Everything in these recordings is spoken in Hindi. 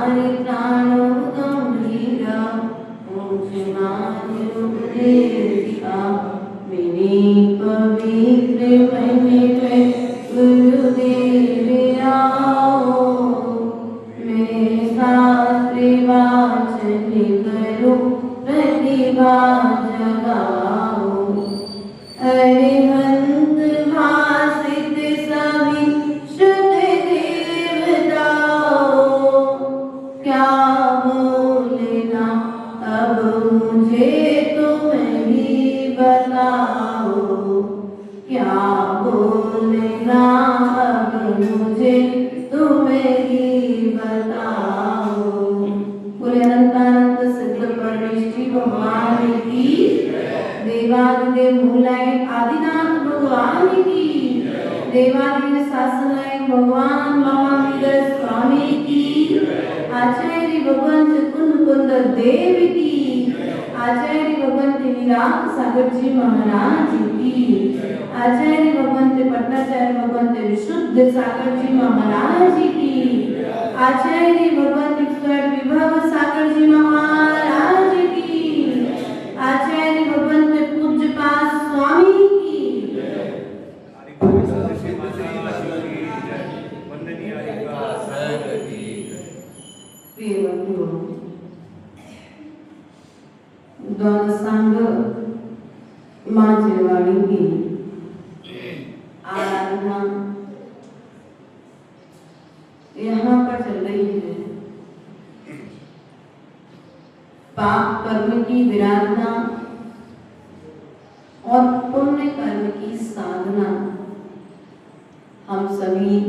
तुम्हारे प्राणों गंभीरा मुझे मानुदेविका मेरी पवित्र मन में गुरुदेव आओ मैं शास्त्र वाचन करूं प्रतिभा जगाओ अरिहंत भासित सभी शुद्ध देवताओं क्या बोलना अब मुझे तुम ही बताओ क्या बोलना अब मुझे तुम ही बताओ। बोले अनंतानंद सिद्ध परमेश्वरी भगवान की देवादिदेव मूलाय आदिनाथ भगवान की देवादिदेव शासनायक भगवान महावीर स्वामी की आचार्य भगवंत कुंद देव की आचार्य भगवंत निराग सागर जी महाराज की आचार्य भगवंत पट्टाचार्य भगवंत विशुद्ध सागर जी महाराज की आचार्य भगवंत विभव सागर जी महाराज की आचार्य भगवंत पूज्य पास स्वामी की द्वादशांग मां जिरवाणी की आराधना यहाँ पर चल रही है। पाप कर्म की विराधना और पुण्य कर्म की साधना हम सभी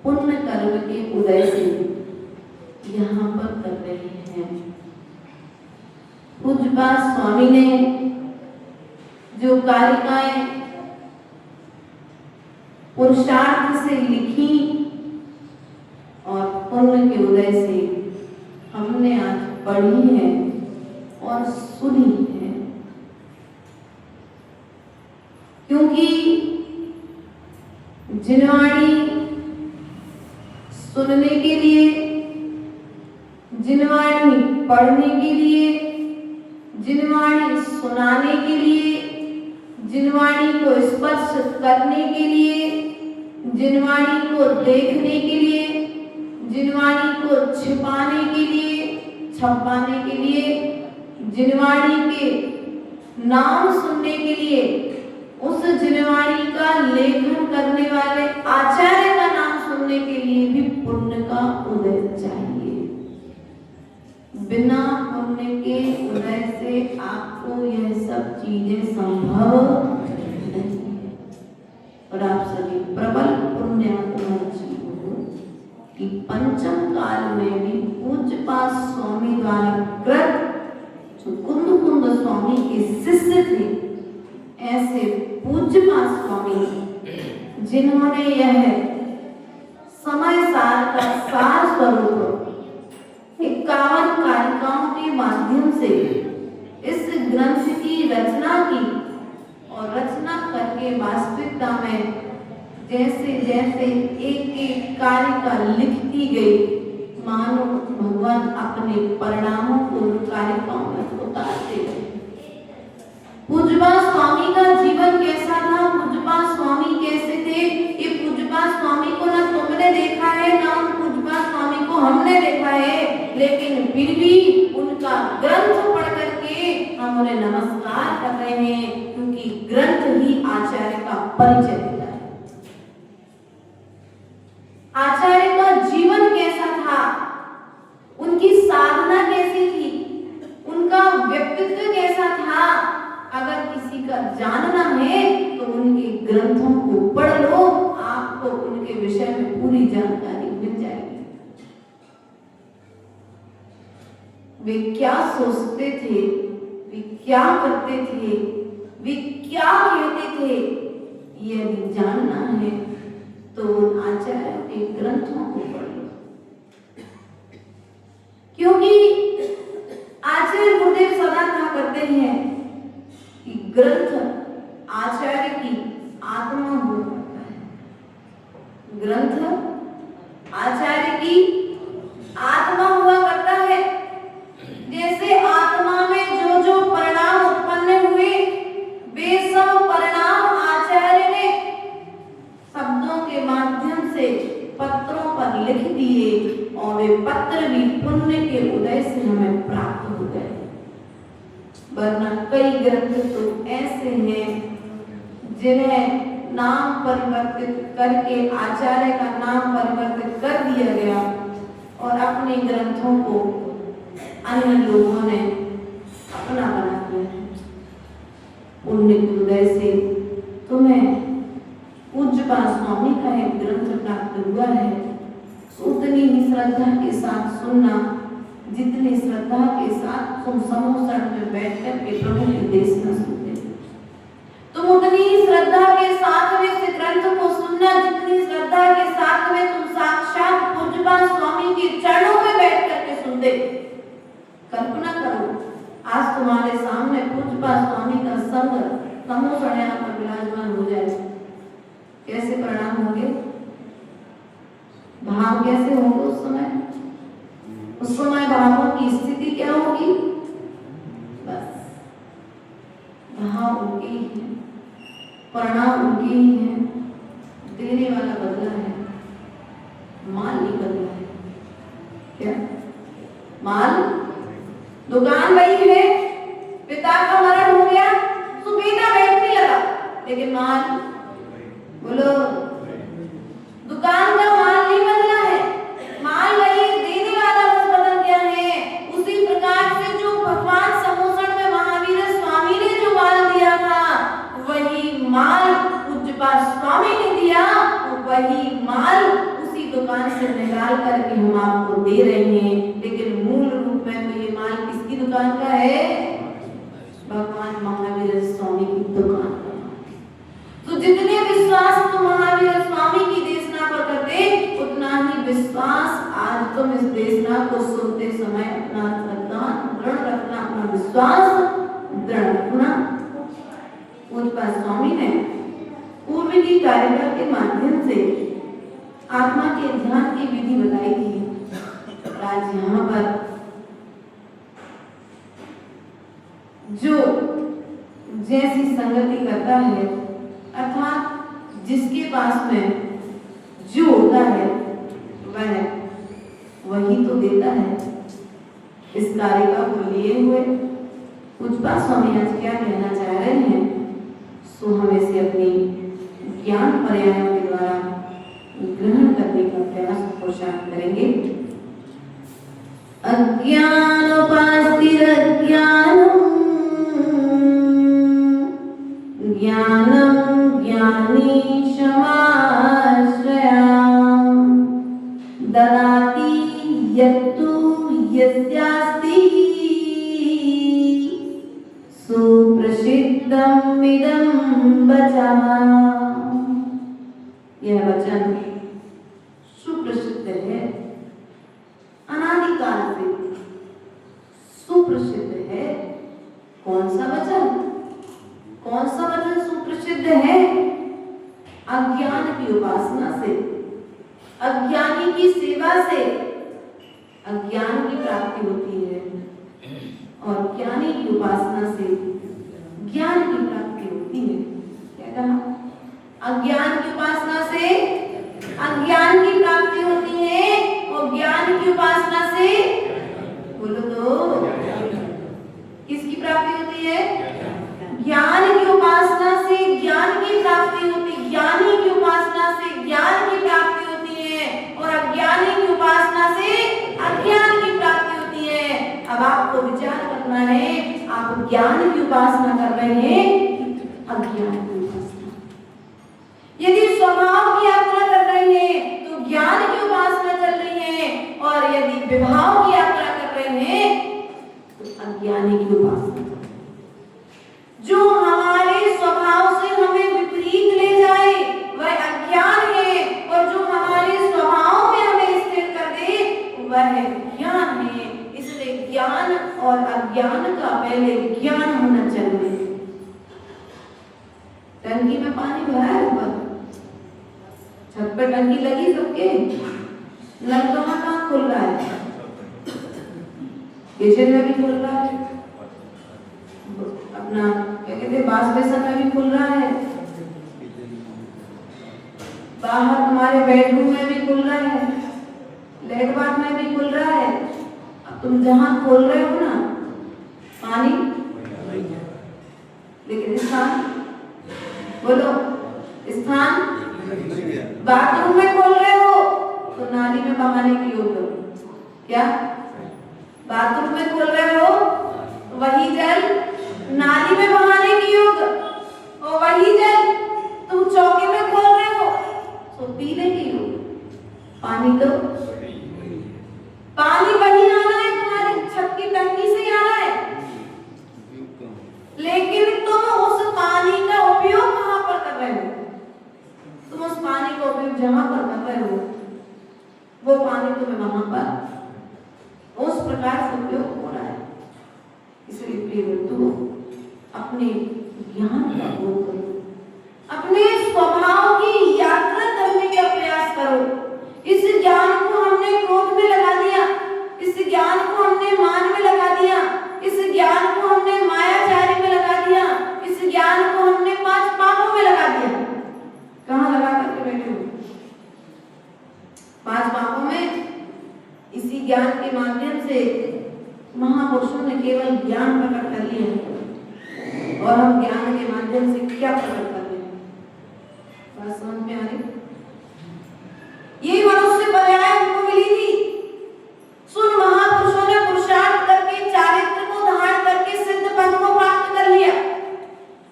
पुण्य कर्म के उदय से यहाँ पर कर रहे हैं। पूज्यपाद स्वामी ने जो कारिकाएं पुरुषार्थ से लिखी और पुण्य के उदय से हमने आज पढ़ी है और सुनी है, क्योंकि जिनवाणी सुनने के लिए, जिनवाणी पढ़ने के लिए, जिनवाणी सुनाने के लिए, जिनवाणी को स्पर्श करने के लिए, जिनवाणी को देखने के लिए, जिनवाणी को छिपाने के लिए, छपाने के लिए, जिनवाणी के नाम सुनने के लिए, उस जिनवाणी का लेखन करने वाले आचार्य का नाम सुनने के लिए भी पुण्य का उदय चाहिए। बिना पुण्य के उदय से आपको यह सब चीजें संभव नहीं है। और आप सभी प्रबल पुण्यात्मा जीव हो कि पंचम काल में भी पूज्यपाद स्वामी द्वारा कृत जो कुंद स्वामी के शिष्य थे, ऐसे पूज्यपाद स्वामी जिन्होंने यह समय सार का सार स्वरूप 51 कारिकाओं के माध्यम से इस ग्रंथ की रचना की और रचना करके वास्तविकता में जैसे जैसे एक एक कारिका लिखती गई, मानो भगवान अपने परिणामों को कारिकाओं में उतारते गए। पूज्यपाद स्वामी का जीवन कैसा था, पूज्यपाद स्वामी कैसे थे, ये पूज्यपाद स्वामी को ना तुमने देखा है ना उन पूज्यपाद स्वामी को हमने देखा है, लेकिन फिर भी उनका ग्रंथ पढ़ करके हम उन्हें नमस्कार कर रहे हैं, क्योंकि ग्रंथ ही आचार्य का परिचय देता है। आचार्य का जीवन कैसा था, उनकी साधना कैसी थी, उनका व्यक्तित्व कैसा था, अगर किसी का जानना है तो उनके ग्रंथों को पढ़ लो, आपको उनके विषय में पूरी जानकारी मिल जाएगी। वे क्या सोचते थे, वे क्या करते थे, वे क्या कहते थे, यदि जानना है तो आचार्य के ग्रंथों को पढ़ लो। क्योंकि आचार्य गुरुदेव सदा कहा करते हैं कि ग्रंथ आचार्य की आत्मा हुआ करता है। ग्रंथ आचार्य की आत्मा भी पुण्य के उदय से हमें प्राप्त हो गए, वरना कई ग्रंथ तो ऐसे हैं जिन्हें नाम परिवर्तित करके आचार्य का नाम परिवर्तित कर दिया गया और अपने ग्रंथों को अन्य लोगों ने अपना बना दिया है। पुण्य के उदय से तुम्हें पूज्यपाद स्वामी का एक ग्रंथ प्राप्त हुआ है, उतनी ही श्रद्धा के साथ सुनना जितनी श्रद्धा के साथ तुम समूसण में बैठकर के प्रभु की देशना सुनते हो। तुम उतनी ही श्रद्धा के साथ में इस ग्रंथ को सुनना जितनी श्रद्धा के साथ में तुम साक्षात पूज्यपाद स्वामी के चरणों में बैठ करके सुनते। कल्पना करो, आज तुम्हारे सामने पूज्यपाद स्वामी का संग समूसण यहाँ पर विराजमान हो जाए, कैसे परिणाम होंगे, भाव कैसे होंगे उस समय भावों की स्थिति क्या होगी? बस भाव उनके ही है, परिणाम उनके ही है, देने वाला बदला है, माल नहीं बदला है। क्या माल? दुकान वही है, पिता का मरण हो गया तो बेटा बैठने लगा, लेकिन माल बोलो, दुकान का माल नहीं बदला है, माल वही, देने वाला बस बदल गया है। उसी प्रकार से जो भगवान समूसण में महावीर स्वामी ने जो माल दिया था, वही माल पूज्यपाद स्वामी ने दिया, वही माल उसी दुकान से निकाल करके हम आपको दे रहे हैं। लेकिन मूल रूप में तो ये माल किसकी दुकान का है? भगवान महावीर स्वामी की दुकान का। तो जितने विश्वास तुम महावीर स्वामी की देशना पर करते, उतना ही विश्वास आज तुम इस देशना को सुनते समय अपना श्रद्धा दृढ़ रखना, अपना विश्वास दृढ़ रखना। पूज्यपाद स्वामी ने पूर्व की कारिका के माध्यम से आत्मा के ध्यान की विधि बताई थी। आज यहाँ पर जो जैसी संगति करता है, अर्थात जिसके पास में जो होता है वह वही तो देता है। इस कारिका को लिए हुए पूज्यपाद स्वामी आज क्या कहना चाह रहे हैं, सो हम इसे अपनी ज्ञान पर्यायों के द्वारा ग्रहण करने का प्रयास पुरुषार्थ करेंगे। अज्ञानोपास्तिरज्ञानम् ज्ञानं ज्ञानी क्षमाश्रया ददाति यत्तु यस्यास्ति सुप्रसिद्धम् इदं वचः। यह वचन सुप्रसिद्ध है, अनादिकाल से सुप्रसिद्ध है। कौन सा वचन? कौन सा वचन सुप्रसिद्ध है? अज्ञान की उपासना से, अज्ञानी की सेवा से अज्ञान की प्राप्ति होती है, और ज्ञानी की उपासना से ज्ञान की प्राप्ति होती है। क्या कहा? अज्ञान की उपासना से अज्ञान की प्राप्ति होती है, और ज्ञान की उपासना से बोलो तो किसकी प्राप्ति होती है? ज्ञान की उपासना से ज्ञान की प्राप्ति होती है, ज्ञानी की उपासना से ज्ञान की प्राप्ति होती है, और अज्ञानी की उपासना से अज्ञान की प्राप्ति होती है। अब आपको विचार करना है, आप ज्ञान की उपासना कर रहे हैं, अज्ञान की उपासना। यदि स्वभाव की यात्रा कर रहे हैं तो ज्ञान की उपासना चल रही है, और यदि विभाव की यात्रा कर रहे हैं तो अज्ञानी की उपासना। जो हमारे स्वभाव से हमें विपरीत ले जाए वह अज्ञान है, और जो हमारे स्वभाव में हमें स्थिर कर दे वह ज्ञान है। इसलिए ज्ञान और अज्ञान का पहले ज्ञान होना चाहिए। टंकी में पानी भरा है, ऊपर छत पे टंकी लगी सबके, नल कहाँ खुल रहा है? किचन में भी खुल रहा है, अपना क्या कहते हैं बाथ बेसन में भी खुल रहा है, बाहर तुम्हारे बेडरूम में भी खुल रहा है, लेट बाथ में भी खुल रहा है, तुम जहां खोल रहे हो ना पानी, लेकिन स्थान बोलो, स्थान बाथरूम में खोल रहे हो तो नाली में बहाने के योग्य। क्या बाथरूम में खोल रहे हो तो वही जल नाली में बहाने के योग्य, और वही जल तुम चौके में खोल रहे हो तो पीने के योग्य। पानी तो पानी वही आना है, तुम्हारी छत की टंकी से आना है, लेकिन तुम उस पानी का उपयोग कहां पर कर रहे हो? तुम उस पानी का उपयोग जहां पर कर रहे हो वो पानी तुम्हें वहां पर उस प्रकार से उपयोग हो रहा है। इसलिए प्रिय बंधुओं, अपने ज्ञान का उपयोग करो, अपने स्वभाव की यात्रा करने का प्रयास करो। इस ज्ञान को हमने क्रोध में लगा दिया, इस ज्ञान को हमने मान में लगा दिया, इस ज्ञान को हमने मायाचारी में लगा दिया, इस ज्ञान को हमने 5 पापों में लगा दिया। कहाँ लगा करके बैठे हो? 5 पापों में। इसी ज्ञान के माध्यम से महापुरुषों ने केवल ज्ञान प्रकट कर लिया है, और हम ज्ञान के माध्यम से क्या प्रकट कर रहे हैं? बात समझ में आ रही? ये मनुष्य पर्याय उनको मिली थी। सुन, महापुरुषों ने पुरुषार्थ करके चारित्र को धारण करके सिद्ध पद को प्राप्त कर लिया,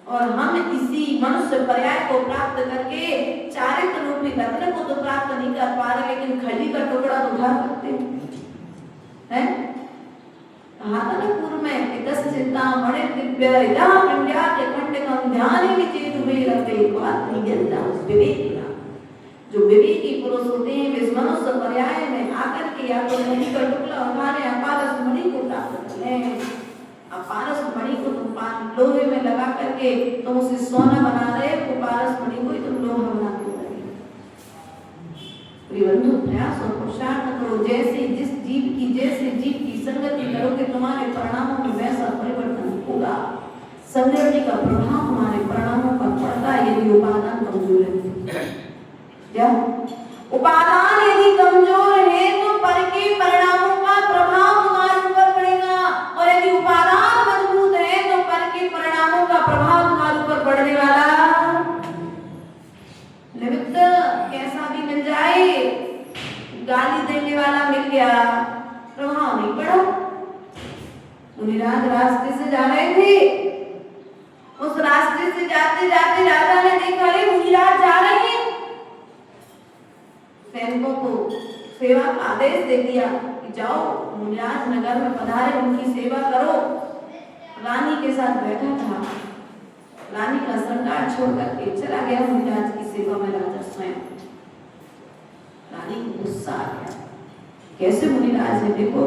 और हम इसी मनुष्य पर्याय को प्राप्त करके चारित्र रूपी रत्न को तो प्राप्त नहीं कर पा रहे, लेकिन खली का टुकड़ा तो उठा सकते हैं। कहा था ना पूर्व में, दस चिंता मणि दिव्य इदा पिंड्या के खंडकम ध्यान ही चेत में रखे बात नहीं जनता विवेक। जो विवेकी पुरुष होते हैं वे मनुष्य पर्याय में आकर के या तो मणि का टुकड़ा उठाने अपारस मणि को प्राप्त कर लें। अपारस मणि को तुम लोहे में लगा करके तुम उसे सोना बना रहे हो, पारस मणि को ही तुम लोहा बनाते हो। प्रियबंधु, प्रयास और पुरुषार्थ करो, जैसे जिस जीव की संगति करोगे तुम्हारे परिणामों में वैसा परिवर्तन होगा। संगति का प्रभाव तुम्हारे परिणामों पर पड़ता है यदि उपादान कमजोर है। क्या उपादान यदि कमजोर है तो पर के परिणामों का प्रभाव तुम्हारे ऊपर पड़ेगा, और यदि उपादान मजबूत है तो पर के परिणामों का प्रभाव तुम्हारे ऊपर पड़ने वाला। निमित्त कैसा भी मिल जाए, गाली देने वाला मिल गया, प्रभाव नहीं पड़ा। मुनिराज रास्ते से जा रहे थे, उस रास्ते से जाते जाते राजा ने देखा अरे मुनिराज जा रहे हैं। सैनिकों को सेवा का आदेश दे दिया कि जाओ मुनिराज नगर में पधारे, उनकी सेवा करो। रानी के साथ बैठा था, रानी का श्रृंगार छोड़ करके चला गया मुनिराज की सेवा में राजा स्वयं। रानी को गुस्सा आ गया, कैसे मुनिराज है, देखो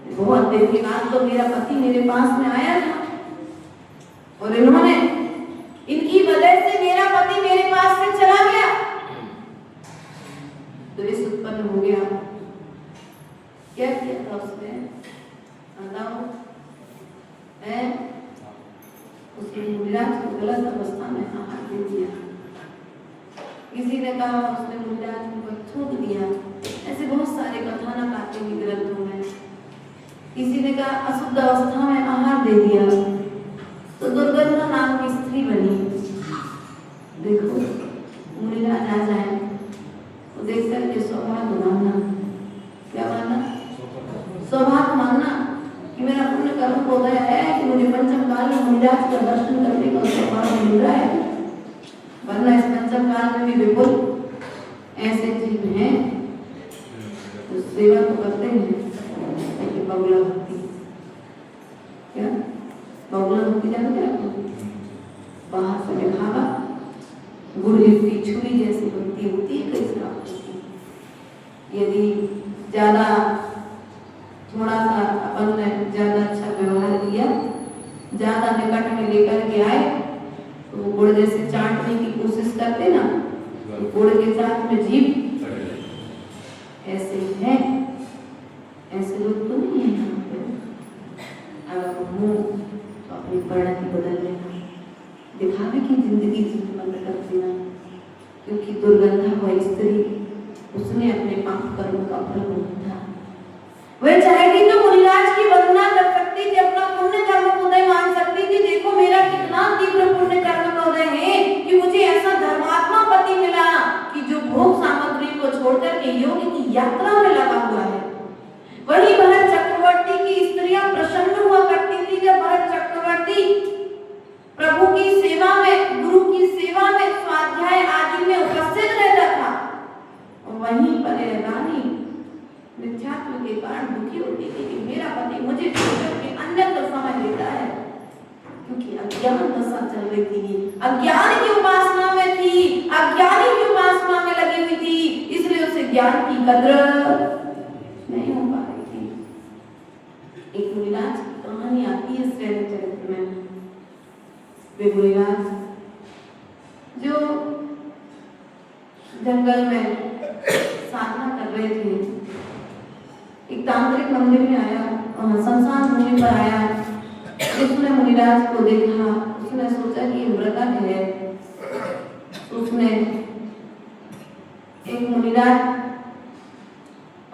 बहुत देर के बाद तो मेरा पति मेरे पास में आया था, और इन्होंने इनकी वजह से मेरा पति मेरे पास से चला गया। द्वेष उत्पन्न हो गया। क्या किया था उसने? बताओ। उसने मुनिराज को गलत अवस्था में आहार दे दिया। किसी ने कहा उसने मुनिराज को थूक दिया। ऐसे बहुत सारे कथानक आते हैं ग्रंथों में। किसी ने कहा अशुद्ध अवस्था में आहार दे दिया तो दुर्गंधा नाम की स्त्री बनी। देखो मुनिराज आ जाए तो देख करके सौभाग्य मानना। क्या मानना? सौभाग्य मानना कि मेरा पुण्य कर्म हो गया है कि मुझे पंचम काल में मुनिराज का दर्शन करने का सौभाग्य मिल रहा है। वरना इस पंचम काल में भी विपुल ऐसे जीव हैं तो सेवा तो करते हैं लेकिन बगुला भक्ति। क्या बगुला भक्ति जानते हैं आपको? बाहर से दिखावा, गुड़ युक्ति छुरी जैसी भक्ति होती है। कई तरह की, यदि ज्यादा थोड़ा सा अपन ने ज्यादा अच्छा व्यवहार किया, ज्यादा निकट में लेकर के आए तो गुड़ जैसे चाटने की कोशिश करते ना, तो गुड़ के साथ में जीभ ऐसे है। ऐसे लोग तो नहीं है यहाँ पे। अगर हो तो अपनी परिणति बदल लेना, दिखावे की जिंदगी जीना बंद कर देना, क्योंकि दुर्गंधा वह स्त्री उसने अपने पाप कर्म का फल भोगा था। वह चाहेगी तो मुनिराज छोड़कर के योग की यात्रा में लगा हुआ है। वही भरत चक्रवर्ती की स्त्रियां प्रसन्न हुआ करती थी जब भरत चक्रवर्ती प्रभु की सेवा में, गुरु की सेवा में, स्वाध्याय आदि में उपस्थित रहता था। और वहीं पर रानी मिथ्यात्व के कारण दुखी होती थी कि मेरा पति मुझे छोड़कर के अन्यत्र समय देता है, क्योंकि अज्ञान दशा चल रही थी, अज्ञान की उपासना में थी, अज्ञानी की उपासना में लगी हुई थी, इसलिए उसे ज्ञान की कद्र नहीं हो पा रही थी। एक मुनिराज की कहानी आती है श्रेय चरित्र में। वे मुनिराज जो जंगल में साधना कर रहे थे, एक तांत्रिक मंदिर में आया, संसार भूमि पर आया। उसने मुनिराज को देखा, उसने सोचा कि ये मृतक है। उसने एक मुनिराज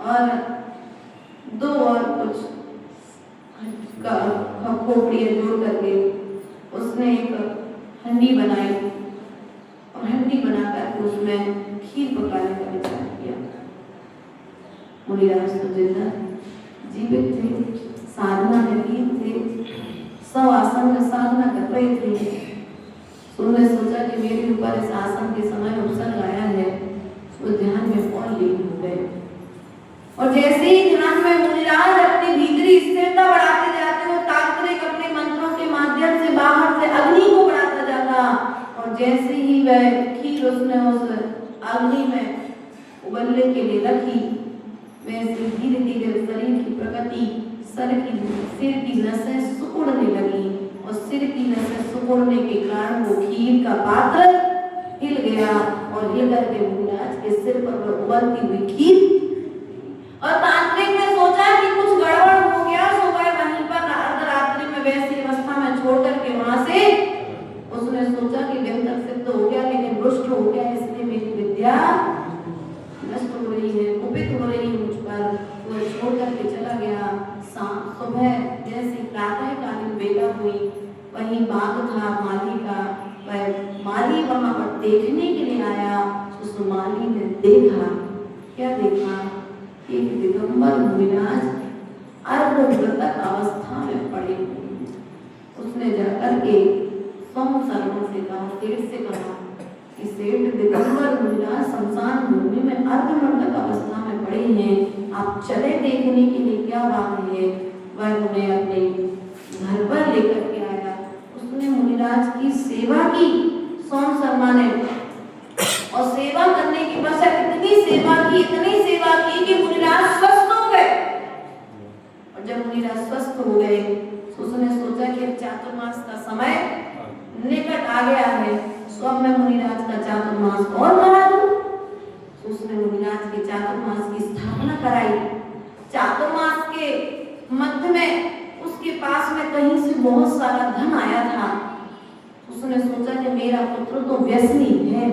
और दो और कुछ खोपड़ियां जोड़ करके उसने एक हंडी बनाई और हंडी बनाकर उसमें खीर पकाने का विचार किया। मुनिराज तो जिंदा जीवित थे, साधना में लीन थे, सब आसन में साधना कर रहे थे। उन्होंने सोचा कि मेरे ऊपर इस आसन के समय उपसर्ग आया है, वो ध्यान में और लीन हो गए। और जैसे ही ध्यान में मुनिराज अपनी भीतरी स्थिरता बढ़ाते जाते, वो तांत्रिक अपने मंत्रों के माध्यम से बाहर से अग्नि को बढ़ाता जाता। और जैसे ही वह खीर उसने उस अग्नि में उबलने के लिए रखी, वैसे धीरे धीरे शरीर की प्रकृति, सिर की नसें सिकुड़ने लगी और सिर की नसें सिकुड़ने के कारण वो खीर का पात्र हिल गया और हिल करके मुनिराज के सिर पर वो उबलती हुई खीर। और तांत्रिक ने सोचा कि कुछ गड़बड़ हो गया, सो वह वहीं पर अर्धरात्रि में वैसी अवस्था में छोड़ करके वहां से उसने सोचा कि व्यंतर सिद्ध हो गया, लेकिन रुष्ट हो गया, इसलिए मेरी विद्या नष्ट हो रही है, कुपित हो रही है मुझ पर। वो छोड़ करके चला गया। सुबह जैसी प्रातःकालीन वेला हुई, वहीं बाग था माली का, वह माली वहां पर देखने के लिए आया। उस माली ने देखा, क्या देखा? एक दिगंबर मुनिराज अर्धमृतक अवस्था में पड़े हुए। उसने जाकर के सोमशर्मा से कहा, सेठ से कहा कि सेठ दिगंबर मुनिराज शमशान भूमि में अर्धमृतक अवस्था में पड़े हैं, आप चले देखने के लिए, क्या बात है? वह उन्हें अपने घर पर लेकर के आया। उसने मुनिराज की सेवा की, सोमशर्मा ने, और सेवा करने की बस इतनी सेवा की कि मुनिराज स्वस्थ हो गए। और जब मुनिराज स्वस्थ हो गए तो उसने सोचा कि चातुर्मास का समय निकट आ गया है, तो अब मैं मुनिराज का चातुर्मास और बढ़ा दूं। उसने मुनिराज के चातुर्मास की स्थापना कराई। चातुर्मास के मध्य में उसके पास में कहीं से बहुत सारा धन आया था। उसने सोचा कि मेरा पुत्र तो व्यसनी है।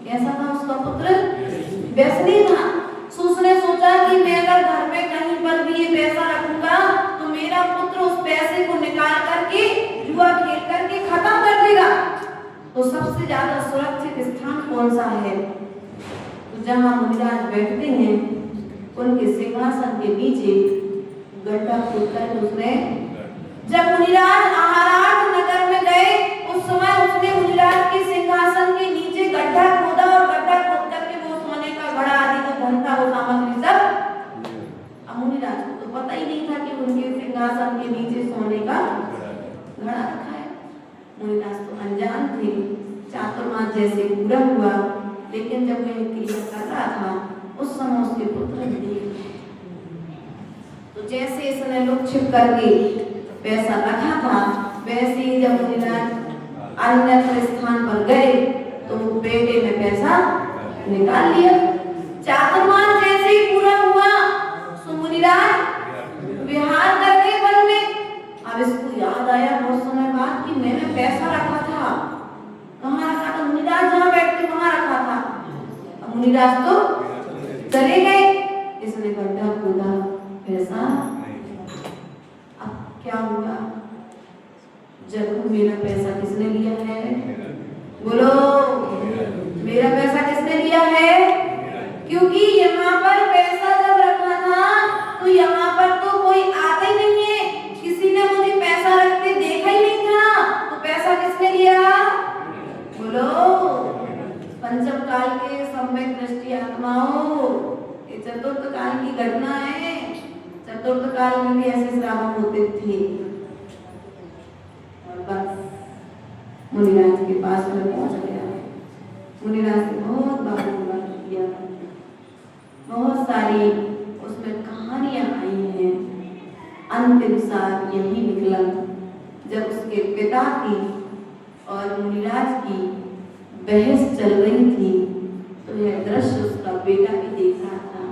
कैसा था उसका पुत्र? व्यसनी था। उसने सोचा कि मैं अगर घर में कहीं पर भी ये पैसा रखूंगा तो मेरा पुत्र उस पैसे को निकाल करके जुआ खेल करके खत्म कर देगा। तो सबसे ज्यादा सुरक्षित स्थान कौन सा है? तो जहां मुनिराज बैठते हैं उनके सिंहासन के नीचे गड्ढा खोदकर उसने, जब मुनिराज आहारार्थ नगर में गए उस समय उसने मुनिराज के सिंहासन के नीचे गड्ढा खोदा और गड्ढा खोद करके वो सोने का घड़ा आदि जो धन था वो सामग्री सब। अब मुनिराज को तो पता ही नहीं था कि उनके सिंहासन के नीचे सोने का घड़ा रखा है। मुनिराज तो अनजान थे। चातुर्मास जैसे पूरा हुआ, लेकिन जब वह क्रिया कर रहा था उस समय उसके पुत्र ने, तो जैसे इसने लुक छिप करके पैसा रखा था, वैसे ही जब मुनिराज अन्य स्थान पर गए तो बेटे ने पैसा निकाल लिया। चातुर्मास जैसे ही पूरा हुआ तो मुनिराज विहार करके वन में, अब इसको याद आया बहुत समय बाद कि मैंने पैसा रखा था। कहाँ रखा था? मुनिराज जहाँ बैठ के वहां रखा था। अब मुनिराज तो चले गए। इसने गड्ढा खोदा, पैसा, अब क्या हुआ? जब मेरा पैसा किसने लिया है? बोलो, मेरा पैसा किसने लिया है? क्योंकि क्योंकि यहाँ पर पैसा जब रखा था तो यहाँ पर तो कोई आता ही नहीं है, किसी ने मुझे पैसा रखते देखा ही नहीं था, तो पैसा किसने लिया? बोलो, पंचम काल के सम्यक दृष्टि आत्माओं, ये चतुर्थ काल की घटना है। चतुर्थ काल में भी ऐसे श्रावक होते थे। और बस मुनिराज के पास में पहुंच गया। मुनिराज से बहुत बात किया, बहुत सारी उसमें कहानियां आई हैं। अंतिम सार यही निकला, जब उसके पिता की और मुनिराज की बहस चल रही थी तो यह दृश्य उसका बेटा भी देख रहा था।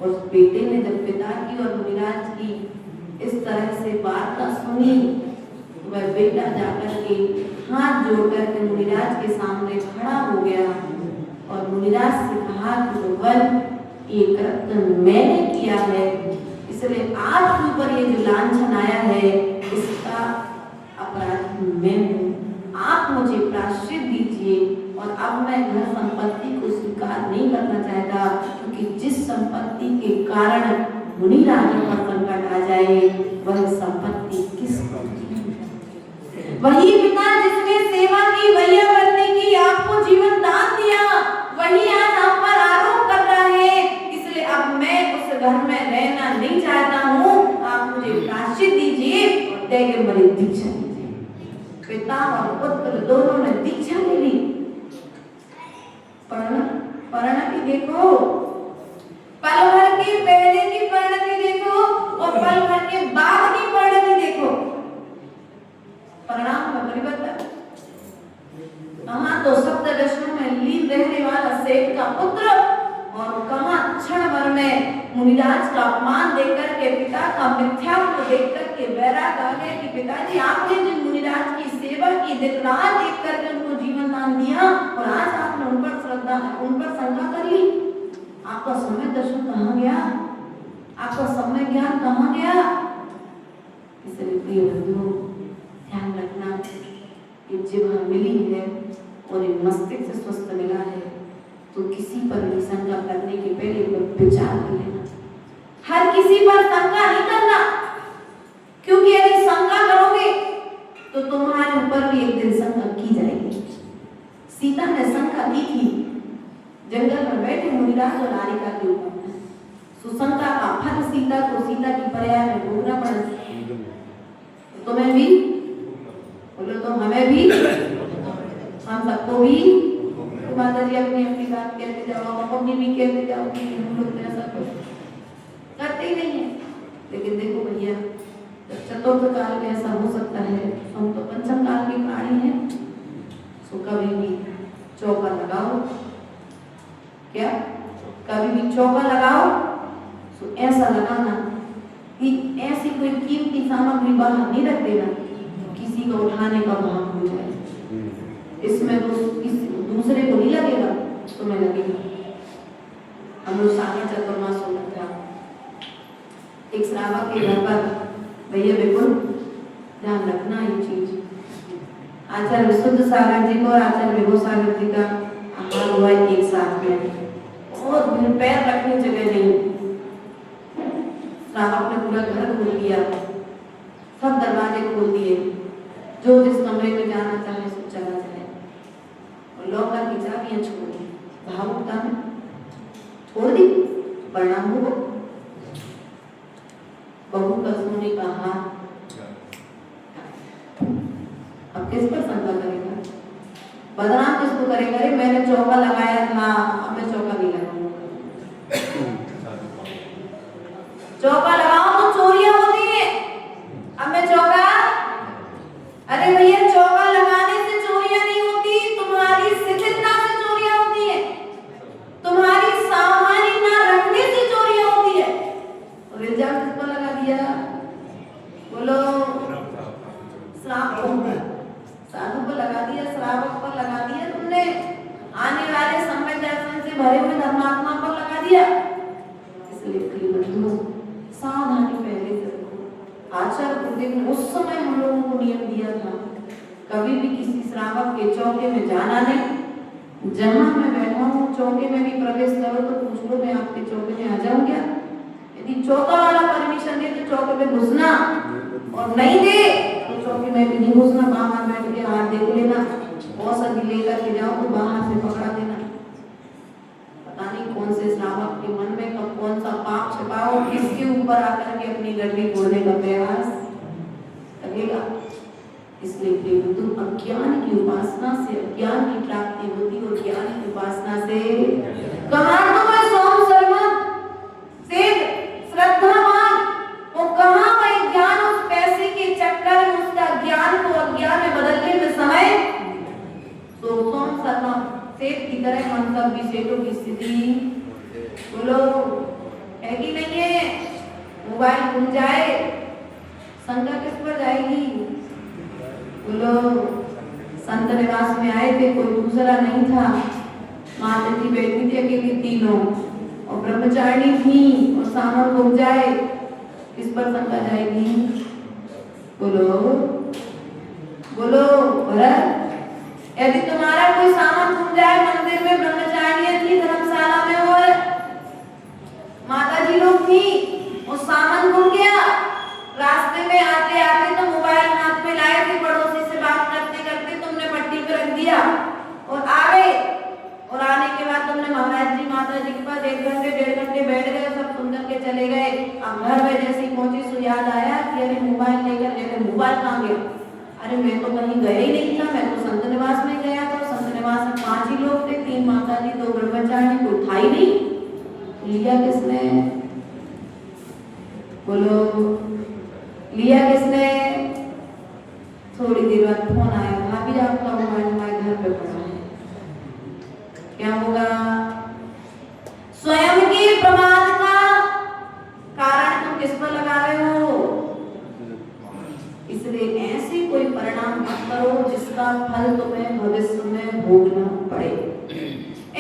उस बेटे ने जब पिता की और मुनिराज की इस तरह से वार्ता सुनी तो वह बेटा जाकर के हाथ जोड़कर के मुनिराज के सामने खड़ा हो गया और मुनिराज से कहा कि भगवान, ये कृत्य मैंने किया है, इसलिए आपके ऊपर ये जो लांछन आया है इसका अपराधी मैं हूँ। आप मुझे प्रायश्चित दीजिए और अब मैं घर संपत्ति को स्वीकार नहीं करना चाहता, क्योंकि जिस संपत्ति के कारण मुनिराज पर संकट आ जाए वह संपत्ति किसको? वही पिता जिसने सेवा की, वैयावृत्ति की, आपको जीवन दान दिया, वही आज आप पर आरोप कर रहा है। इसलिए अब मैं उस घर में रहना नहीं चाहता हूँ, आप मुझे प्रायश्चित दीजिए और दैगम्बरी दीक्षा दीजिए। पिता और पुत्र दोनों ने दीक्षा ले ली। परिणति देखो, पल भर की पहले की परिणति देखो और पल भर के बाद की परिणति देखो, परिणाम में परिवर्तन। कहाँ तो सप्तदशों में लीन रहने वाला सेठ का पुत्र और कहाँ क्षण भर में मुनिराज का अपमान देखकर के, पिता का मिथ्यात्व देखकर के वैराग आ गए कि पिताजी आपने जो मुनिराज की सेवा की, दिखलाहा देखकर के उनको जीवन दान दिया और आज आपने उन पर श्रद्धा, उन पर शंका कर ली। आपका समय दर्शन कहाँ गया? आपका समय ज्ञान कहाँ गया? इसलिए प्रिय बंधुओं, ध्यान रखना कि जिह्वा मिली है और ये मस्तिष्क से स्वस्थ मिला है तो किसी पर भी शंका करने के पहले विचार कर लेना। हर किसी पर शंका नहीं करना, क्योंकि यदि शंका करोगे तो तुम्हारे ऊपर भी एक दिन शंका की जाएगी। सीता ने शंका की थी जंगल में बैठे मुनिराज और आरिका के ऊपर, सुशंका का फल सीता को सीता की पर्याय में भोगना पड़ा। तुम्हें भी बोलो, तो हमें भी, हम सबको भी। माता जी अपनी अपनी बात कहते जाओ, आप अपनी भी कहते जाओ कि हम लोग ऐसा करते ही नहीं है। लेकिन देखो भैया, चतुर्थ काल में ऐसा हो सकता है, हम तो पंचम काल के प्राणी हैं, सो कभी भी चौका लगाओ। क्या? कभी भी चौका लगाओ, सो ऐसा लगाना कि ऐसी कोई कीमती सामग्री बाहर नहीं रख देना किसी को उठाने का भाव हो जाए। इसमें तो दूसरे को नहीं लगेगा, तुम्हें लगेगा। हम लोग सागर चतुर्मास हो था, एक श्रावक के घर पर, भैया बिल्कुल ध्यान रखना ये चीज। आचार्य विशुद्ध सागर जी को और आचार्य विभो सागर जी का आहार हुआ एक साथ में, बहुत पैर रखने जगह नहीं। श्रावक ने पूरा घर खोल दिया, सब दरवाजे खोल दिए, जो जिस कमरे में जाना चाहे सो चला जाए, और लॉकर की चाबियां छोड़ दी। भावुकता में छोड़ दी, परिणाम हुआ बहू का सोने का हाथ। अब किस पर शंका करेगा? बदनाम किसको करेगा? अरे मैंने चौका लगाया था, अब मैं चौका नहीं लगाऊंगा। चौका लगाओ तो चोरियां होती है, अब मैं चौका, अरे भैया चौका लगाने से चोरियां नहीं होती, तुम्हारी शिथिलता से चोरियां होती है, तुम्हारी सावधानी ना रखने से चोरियां होती है। और इल्जाम किस पर लगा दिया? बोलो, श्रावक पर, साधु पर लगा दिया, श्रावक पर लगा दिया तुमने, आने वाले समय दर्शन से भरे हुए धर्मात्मा पर लगा दिया। इसलिए प्रिय बंधुओं, सावधानी पहले से रखो। आचार्य गुरुदेव ने उस समय हम लोगों को नियम दिया था, कभी भी किसी श्रावक के चौके में जाना नहीं। जहां मैं बैठा हूँ चौके में भी प्रवेश करो तो पूछ लो मैं आपके चौके में आ जाऊं क्या? यदि चौका वाला परमिशन दे तो चौके में घुसना, और नहीं दे तो चौके में भी नहीं घुसना, बाहर बैठ के हाथ देख लेना, और सभी लेकर के जाओ तो बाहर से पकड़ा देना। पता नहीं कौन से श्रावक के मन में कब कौन सा पाप छिपाओ, किसके ऊपर आकर के अपनी गड्डी खोलने का प्रयास करेगा। इसलिए प्रिय अज्ञान की उपासना से अज्ञान की प्राप्ति होती, और ज्ञान की उपासना से कहाँ मैं सोम सर्वम से श्रद्धावान, वो कहाँ वही ज्ञान उस पैसे के चक्कर में उसका ज्ञान को अज्ञान में बदलने में समय, तो सोम सर्वम सेठ की तरह हम सब भी सेठों की स्थिति बोलो है कि नहीं है? मोबाइल घूम जाए शंका किस पर जाएगी? बोलो संत निवास में आए थे, कोई दूसरा नहीं था, माता जी बैठी थी अकेली तीनों, और ब्रह्मचारिणी थी, और सामान घूम जाए किस पर शंका जाएगी? बोलो बोलो भरत, यदि तुम्हारा कोई सामान घूम जाए, मंदिर में ब्रह्मचारिणी थी, धर्मशाला में और माता जी लोग थी, वो सामान घूम गया, रास्ते में आते आते तो मोबाइल हाथ में लाए थे, पड़ोसी से बात करते करते तुमने पट्टी पे रख दिया और आ गए, और आने के बाद तुमने महाराज जी माता जी के पास 1 घंटे 1.5 घंटे बैठ गए, सब सुन करके चले गए। अब घर में जैसे ही पहुंची सो याद आया कि अरे मोबाइल लेकर गए, मोबाइल कहाँ गया? अरे मैं तो कहीं गया ही नहीं था, मैं तो संत निवास में गया था, संत निवास में 5 ही लोग थे, 3 माता जी 2 ब्रह्मचारिणी, कोई था ही नहीं। लिया किसने? बोलो लिया किसने? थोड़ी देर बाद फोन आया, भाभी आपका मोबाइल हमारे घर पे पड़ा है, क्या होगा? स्वयं के प्रमाद का कारण तुम किस पर लगा रहे हो? इसलिए ऐसे कोई परिणाम मत करो जिसका फल तुम्हें भविष्य में भोगना पड़े।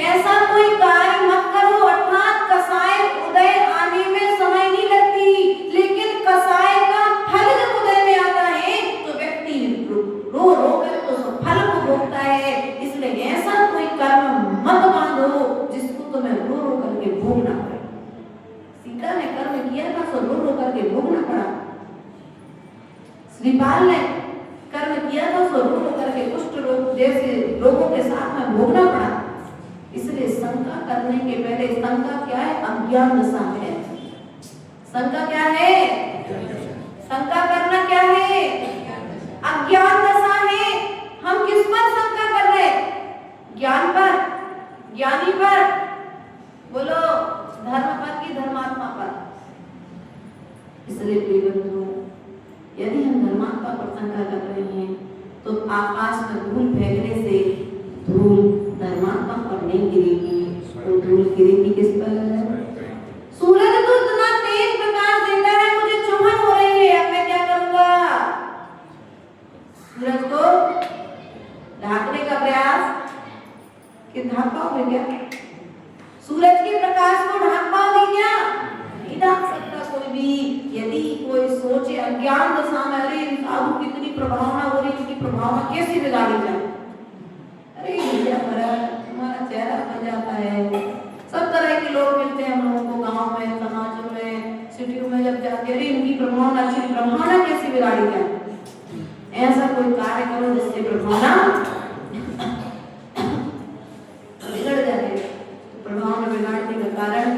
ऐसा कोई कार्य मत करो, अर्थात कसाय उदय आने में समय नहीं लगती, लेकिन कसाय का फल जब उदय में आता है तो व्यक्ति रो रो कर तो फल को भोगता है। इसलिए ऐसा कोई कर्म मत बांधो जिसको तुम्हें रो रो करके भोगना पड़े। सीता ने कर्म किया था तो रो रो करके भोगना पड़ा, श्रीपाल ने कर्म किया था तो रो रो करके कुष्ठ रोग जैसे रोगों के साथ में भोगना पड़ा। इसलिए शंका करने के पहले, शंका क्या है? अज्ञान दशा है। शंका क्या है? शंका करना क्या है? अज्ञान दशा है। हम किस पर शंका कर रहे? ज्ञान पर, ज्ञानी पर, बोलो धर्म पर कि धर्मात्मा पर? इसलिए प्रिय बंधुओं, यदि हम धर्मात्मा पर शंका कर रहे हैं तो आकाश में धूल फेंकने से धूल धर्मात्मा पर नहीं गिरेगी, तो धूल गिरेगी किस पर? सूरज तो इतना तेज प्रकाश देता है, मुझे चुभन हो रही है, अब मैं क्या करूंगा? सूरज को ढांकने का प्रयास कि ढांक पाओगे क्या? सूरज के प्रकाश को ढांक पाओगे क्या? नहीं ढांक सकता कोई भी। यदि कोई सोचे अज्ञान दशा में, अरे साधु कितनी प्रभावना हो रही, इनकी प्रभावना कैसे बिगाड़ी जाए, अरे भैया हमारा चेहरा बन जाता है। सब तरह के लोग मिलते हैं हम लोगों को, गांव में, समाजों में, सिटियों में जब जाते, अरे इनकी प्रभावना अच्छी, प्रभावना कैसे बिगाड़ी जाए? ऐसा कोई कार्य करो जिससे प्रभावना बिगड़ जाए। प्रभावना बिगाड़ने का कारण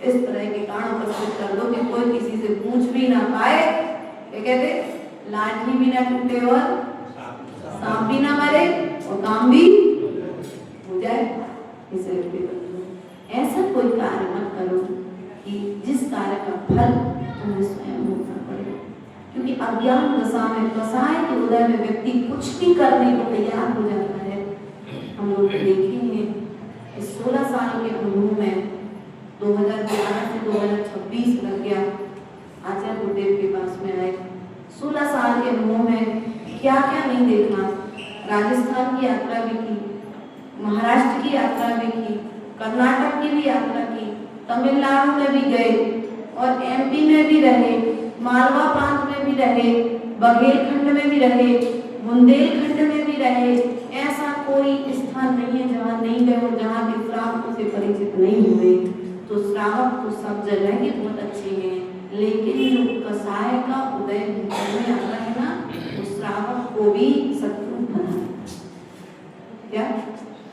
इस तरह के कारण प्रस्तुत कर दो कि कोई किसी से पूछ भी ना पाए, क्या कहते, लाठी भी ना टूटे और सांप भी ना मरे और काम भी हो जाए। इसलिए ऐसा कोई कार्य मत करो कि जिस कार्य का फल तुम्हें स्वयं भोगना पड़े, क्योंकि अज्ञान दशा में, कसाय के उदय में व्यक्ति कुछ भी करने को तैयार हो जाता है। हम लोग देखेंगे इस 16 साल के अनुभव में 2011 से 2026 लग गया, आचार्य गुरुदेव के पास में आए। 16 साल के अनुभव में क्या क्या नहीं देखा। राजस्थान की यात्रा भी की, महाराष्ट्र की यात्रा भी की, कर्नाटक की भी यात्रा की, तमिलनाडु में भी गए और एमपी में भी रहे, मालवा प्रांत में भी रहे, बघेलखंड में भी रहे, बुंदेलखंड में भी रहे, ऐसा कोई स्थान नहीं है जहाँ नहीं गए और जहाँ के श्रावकों से परिचित नहीं हुए। तो श्रावक तो सब जगह ही बहुत अच्छे हैं, लेकिन जो कसाय का उदय भीतर में आता है ना, तो श्रावक को भी शत्रु बना। क्या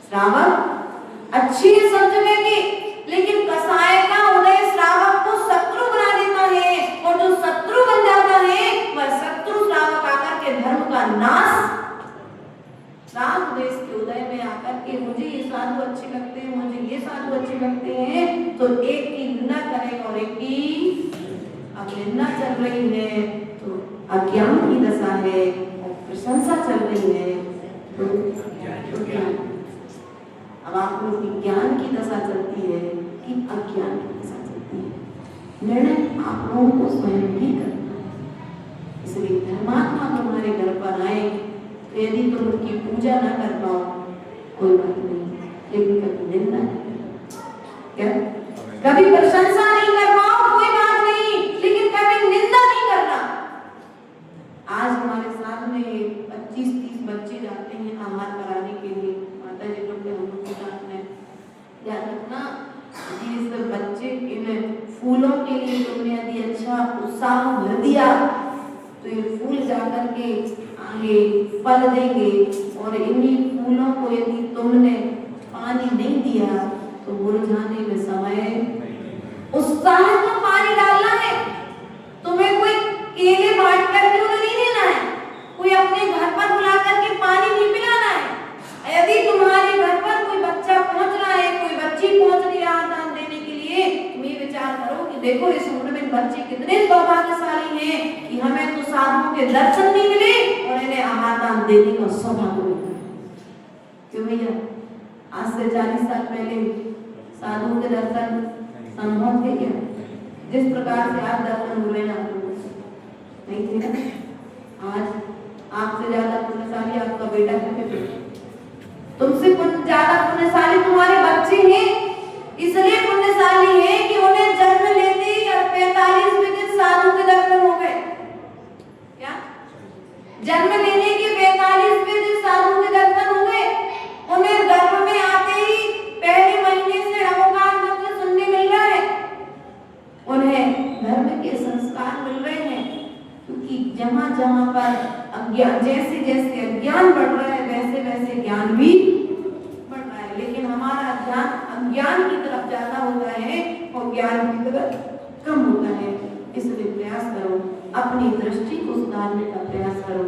श्रावक अच्छी है सब जगह की, लेकिन कसाय का उदय श्रावक को शत्रु बना देता है, और जो शत्रु बन जाता है वह शत्रु श्रावक आकर के धर्म का नाश। राग देश के उदय में आकर के मुझे ये साधु अच्छे लगते हैं, मुझे ये साधु अच्छे लगते हैं, तो एक की निंदा करें और एक की अब निंदा चल रही है तो अज्ञान की दशा है, और प्रशंसा चल रही है तो ज्ञान। अब आप लोग की ज्ञान की दशा चलती है कि अज्ञान की दशा चलती है, निर्णय आप लोगों को स्वयं ही करना है। इसलिए धर्मात्मा तुम्हारे घर पर आए, यदि तुम उनकी पूजा न कर पाओ कोई बात नहीं, लेकिन कभी निंदा नहीं करना, क्या कभी प्रशंसा नहीं कर पाओ कोई बात नहीं, लेकिन कभी निंदा नहीं करना। आज हमारे साथ में 25-30 बच्चे जाते हैं आहार कराने के लिए, माता जी लोग हम लोग के साथ में ध्यान रखना कि इस बच्चे के फूलों के लिए तुमने यदि अच्छा उत्साह भर दिया तो ये फूल जाकर के आगे फल देंगे, और इन्हीं फूलों को यदि तुमने पानी नहीं दिया तो मुरझाने में समय। उत्साह में पानी डालना है, तुम्हें कोई केले बांट कर के उन्हें नहीं देना है, कोई अपने घर पर बुला करके पानी नहीं पिलाना है। यदि तुम्हारे घर पर कोई बच्चा पहुंच रहा है, कोई बच्ची पहुंच रही है दान देने के लिए, तुम ये विचार करो कि देखो इस उम्र में बच्चे कितने सौभाग्यशाली हैं कि हमें तो साधुओं के दर्शन नहीं मिले और इन्हें आहार दान देने का सौभाग्य मिला। क्यों भैया, आज से 40 साल पहले साधुओं के दर्शन संभव थे क्या? जिस प्रकार से आज दर्शन हुए ना नहीं थे ना। आज आपसे ज्यादा पुण्यशाली आपका बेटा है, तुमसे ज्यादा पुण्यशाली तुम्हारे बच्चे हैं। इसलिए पुण्यशाली है कि उन्हें जन्म लेते ही 45वें दिन साधु के दर्शन हो गए। क्या जन्म लेने के 45वें दिन साधु के दर्शन हो गए? उन्हें गर्भ में आते ही पहले महीने से अवगान मंत्र सुनने मिल रहा है, उन्हें धर्म के संस्कार मिल रहे हैं, क्योंकि जहां जहां पर अज्ञान, जैसे जैसे अज्ञान बढ़ रहा है वैसे वैसे ज्ञान भी बढ़ रहा है। लेकिन हमारा ध्यान अज्ञान की तरफ ज्यादा होता है और ज्ञान की तरफ कम होता है। इसलिए प्रयास करो, अपनी दृष्टि को सुधारने का प्रयास करो,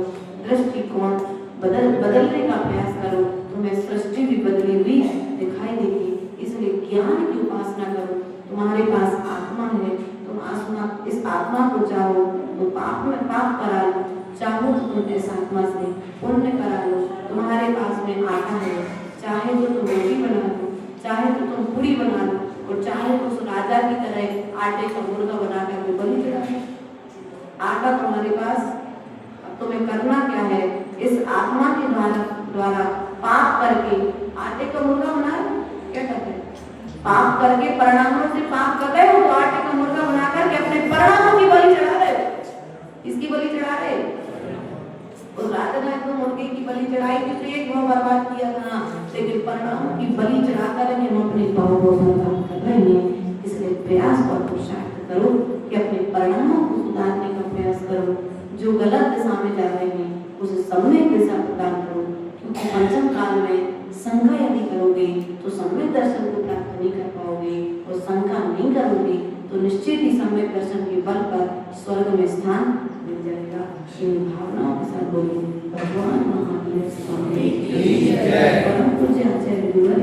दृष्टिकोण बदलने का प्रयास करो, तुम्हें सृष्टि भी बदली हुई दिखाई देगी। इसलिए ज्ञान की उपासना करो। तुम्हारे पास आत्मा है, तुम इस आत्मा को चाहो तो पाप में पाप करा लो, चाहो तो तुम इस आत्मा से पुण्य करा लो। तुम्हारे पास में आटा है, चाहे तो तुम रोटी बना लो, चाहे तो तुम पूरी बना लो, और चाहे तो उस राजा की तरह आटे का मुर्गा बना कर बलि चढ़ा लो। आटा तुम्हारे पास, अब तुम्हें करना क्या है? इस आत्मा के द्वारा पाप करके आटे का मुर्गा बना लो। क्या करते हैं? पाप करके परिणामों से पाप कर रहे हो तो आटे का मुर्गा बना करके अपने परिणामों की बलि चढ़ा रहे हो। किसकी बलि चढ़ा रहे? उस राजा ने तो मुर्गे की बलि चढ़ाई थी तो एक भाव बर्बाद किया था, लेकिन परिणामों की बलि चढ़ाकर हम अपने भाव को बर्बाद कर रहे हैं। इसलिए प्रयास और पुरुषार्थ करो कि अपने परिणामों को सुधारने का प्रयास करो। जो गलत दिशा में जा रहे हैं उसे सम्यक दिशा प्रदान करो, क्योंकि पंचम काल में शंका यदि करोगे तो सम्यक दर्शन को प्राप्त नहीं कर पाओगे, और शंका नहीं करोगे तो निश्चित ही सम्यक दर्शन के बल पर स्वर्ग में स्थान मिल जाएगा। इन भावनाओं के साथ बोलिए भगवान महावीर स्वामी परम पूज्य आचार्य गुरु